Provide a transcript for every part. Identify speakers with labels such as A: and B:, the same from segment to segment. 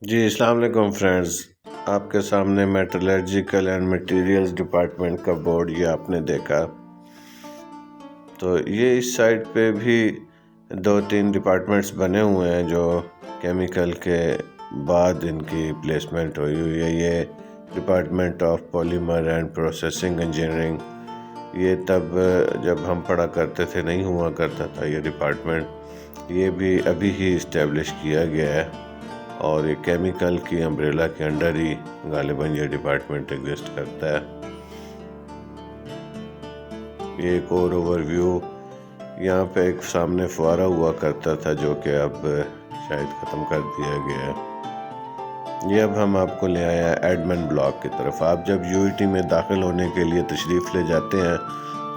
A: جی السلام علیکم فرینڈز، آپ کے سامنے میٹرلرجیکل اینڈ مٹیریلز ڈپارٹمنٹ کا بورڈ یہ آپ نے دیکھا، تو یہ اس سائٹ پہ بھی 2-3 ڈپارٹمنٹس بنے ہوئے ہیں جو کیمیکل کے بعد ان کی پلیسمنٹ ہوئی ہے۔ یہ department of polymer and processing engineering, یہ تب جب ہم پڑھا کرتے تھے نہیں ہوا کرتا تھا یہ ڈپارٹمنٹ، یہ بھی ابھی ہی اسٹیبلش کیا گیا ہے اور یہ کیمیکل کی امبریلا کے انڈر ہی غالباً یہ ڈپارٹمنٹ ایگزسٹ کرتا ہے۔ یہ ایک اور اوور ویو، یہاں پہ ایک سامنے فوارہ ہوا کرتا تھا جو کہ اب شاید ختم کر دیا گیا ہے۔ یہ اب ہم آپ کو لے آئے ہیں ایڈمن بلاک کی طرف۔ آپ جب یو ای ٹی میں داخل ہونے کے لیے تشریف لے جاتے ہیں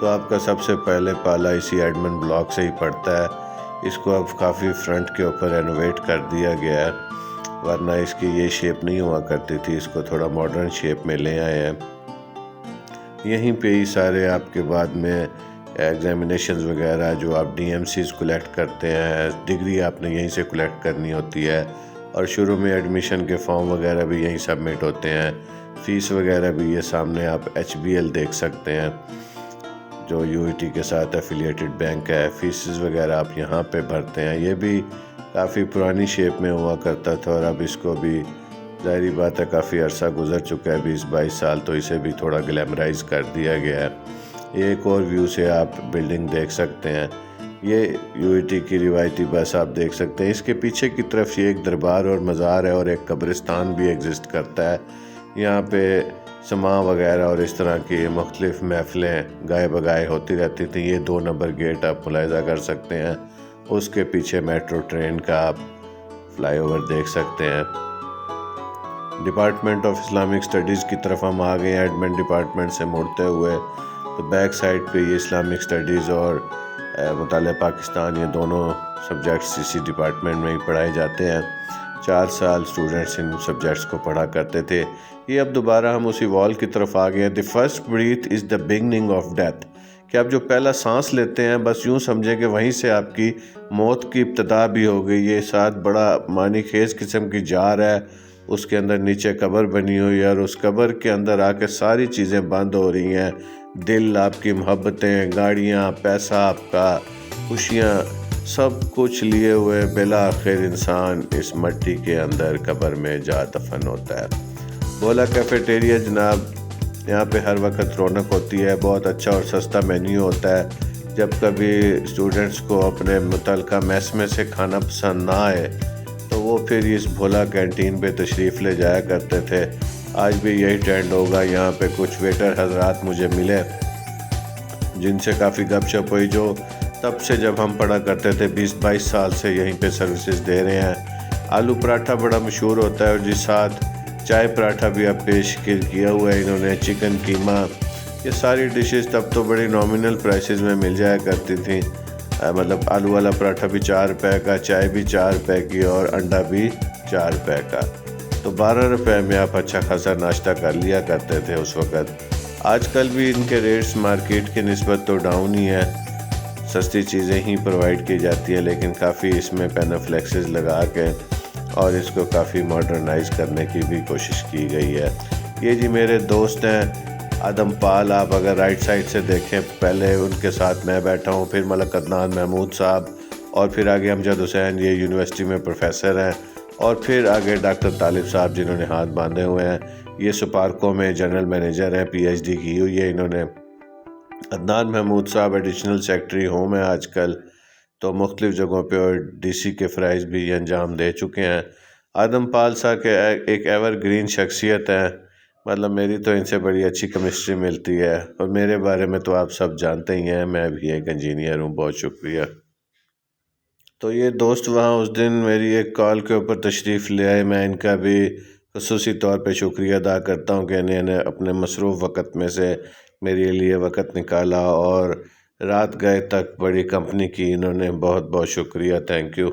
A: تو آپ کا سب سے پہلے پالا اسی ایڈمن بلاک سے ہی پڑتا ہے۔ اس کو اب کافی فرنٹ کے اوپر رینوویٹ کر دیا گیا ہے، ورنہ اس کی یہ شیپ نہیں ہوا کرتی تھی، اس کو تھوڑا ماڈرن شیپ میں لے آئے ہیں۔ یہیں پہ ہی سارے آپ کے بعد میں ایگزامینیشنز وغیرہ جو آپ ڈی ایم سیز کلیکٹ کرتے ہیں، ڈگری آپ نے یہیں سے کلیکٹ کرنی ہوتی ہے، اور شروع میں ایڈمیشن کے فارم وغیرہ بھی یہیں سبمٹ ہوتے ہیں۔ فیس وغیرہ بھی یہ سامنے آپ ایچ بی ایل دیکھ سکتے ہیں جو یو ای ٹی کے ساتھ ایفیلیٹڈ بینک ہے، فیسز وغیرہ آپ یہاں پہ بھرتے ہیں۔ یہ بھی کافی پرانی شیپ میں ہوا کرتا تھا اور اب اس کو بھی ظاہری بات ہے کافی عرصہ گزر چکا ہے، 20-22 سال، تو اسے بھی تھوڑا گلیمرائز کر دیا گیا ہے۔ یہ ایک اور ویو سے آپ بلڈنگ دیکھ سکتے ہیں، یہ یو ای ٹی کی روایتی بس آپ دیکھ سکتے ہیں۔ اس کے پیچھے کی طرف یہ ایک دربار اور مزار ہے اور ایک قبرستان بھی ایگزسٹ کرتا ہے۔ یہاں پہ سماع وغیرہ اور اس طرح کی مختلف محفلیں گائے بگائے ہوتی رہتی تھیں۔ یہ 2 نمبر گیٹ آپ ملاحظہ کر سکتے ہیں، اس کے پیچھے میٹرو ٹرین کا آپ فلائی اوور دیکھ سکتے ہیں۔ ڈپارٹمنٹ آف اسلامک اسٹڈیز کی طرف ہم آ گئے ہیں ایڈمن ڈپارٹمنٹ سے مڑتے ہوئے، تو بیک سائڈ پہ یہ اسلامک اسٹڈیز اور مطالعہ پاکستان، یہ دونوں سبجیکٹس اسی ڈپارٹمنٹ میں ہی پڑھائے جاتے ہیں۔ 4 سال اسٹوڈنٹس ان سبجیکٹس کو پڑھا کرتے تھے۔ یہ اب دوبارہ ہم اسی وال کی طرف آ گئے ہیں۔ The first breath is the beginning of death, کہ آپ جو پہلا سانس لیتے ہیں بس یوں سمجھیں کہ وہیں سے آپ کی موت کی ابتدا بھی ہو گئی۔ یہ ساتھ بڑا معنی خیز قسم کی جار ہے، اس کے اندر نیچے قبر بنی ہوئی ہے اور اس قبر کے اندر آ کے ساری چیزیں بند ہو رہی ہیں، دل، آپ کی محبتیں، گاڑیاں، پیسہ آپ کا، خوشیاں، سب کچھ لیے ہوئے بالآخر انسان اس مٹی کے اندر قبر میں جا دفن ہوتا ہے۔ بولا کیفیٹیریا جناب، یہاں پہ ہر وقت رونق ہوتی ہے، بہت اچھا اور سستا مینیو ہوتا ہے۔ جب کبھی اسٹوڈنٹس کو اپنے متعلقہ میس میں سے کھانا پسند نہ آئے تو وہ پھر اس بھولا کینٹین پہ تشریف لے جایا کرتے تھے۔ آج بھی یہی ٹرینڈ ہوگا۔ یہاں پہ کچھ ویٹر حضرات مجھے ملے جن سے کافی گپ شپ ہوئی، جو تب سے جب ہم پڑھا کرتے تھے 20-22 سال سے یہیں پہ سروسز دے رہے ہیں۔ آلو پراٹھا بڑا مشہور ہوتا ہے اور جس ساتھ چائے پراٹھا بھی اب پیش کیا ہوا ہے انہوں نے، چکن قیمہ، یہ ساری ڈشز تب تو بڑی نامنل پرائسز میں مل جایا کرتی تھیں، مطلب آلو والا پراٹھا بھی 4 روپے کا، چائے بھی 4 روپے کی اور انڈا بھی 4 روپے کا، تو 12 روپے میں آپ اچھا خاصا ناشتہ کر لیا کرتے تھے اس وقت۔ آج کل بھی ان کے ریٹس مارکیٹ کی نسبت تو ڈاؤن ہی ہے، سستی چیزیں ہی پرووائڈ کی جاتی ہیں، لیکن کافی اس میں پینافلیکسز لگا کے اور اس کو کافی ماڈرنائز کرنے کی بھی کوشش کی گئی ہے۔ یہ جی میرے دوست ہیں آدم پال، آپ اگر رائٹ سائڈ سے دیکھیں، پہلے ان کے ساتھ میں بیٹھا ہوں، پھر ملک عدنان محمود صاحب، اور پھر آگے امجد حسین، یہ یونیورسٹی میں پروفیسر ہیں، اور پھر آگے ڈاکٹر طالب صاحب جنہوں نے ہاتھ باندھے ہوئے ہیں، یہ سپارکو میں جنرل مینیجر ہیں، پی ایچ ڈی کی ہوئی ہے انہوں نے۔ عدنان محمود صاحب ایڈیشنل سیکرٹری ہوم ہیں آج کل، تو مختلف جگہوں پہ اور ڈی سی کے فرائض بھی انجام دے چکے ہیں۔ آدم پال صاحب کے ایک ایور گرین شخصیت ہے، مطلب میری تو ان سے بڑی اچھی کیمسٹری ملتی ہے، اور میرے بارے میں تو آپ سب جانتے ہی ہیں، میں بھی ایک انجینئر ہوں۔ بہت شکریہ۔ تو یہ دوست وہاں اس دن میری ایک کال کے اوپر تشریف لے آئے، میں ان کا بھی خصوصی طور پہ شکریہ ادا کرتا ہوں کہ انہوں نے اپنے مصروف وقت میں سے میرے لیے وقت نکالا اور رات گئے تک بڑی کمپنی کی، انہوں نے بہت بہت شکریہ، تھینک یو۔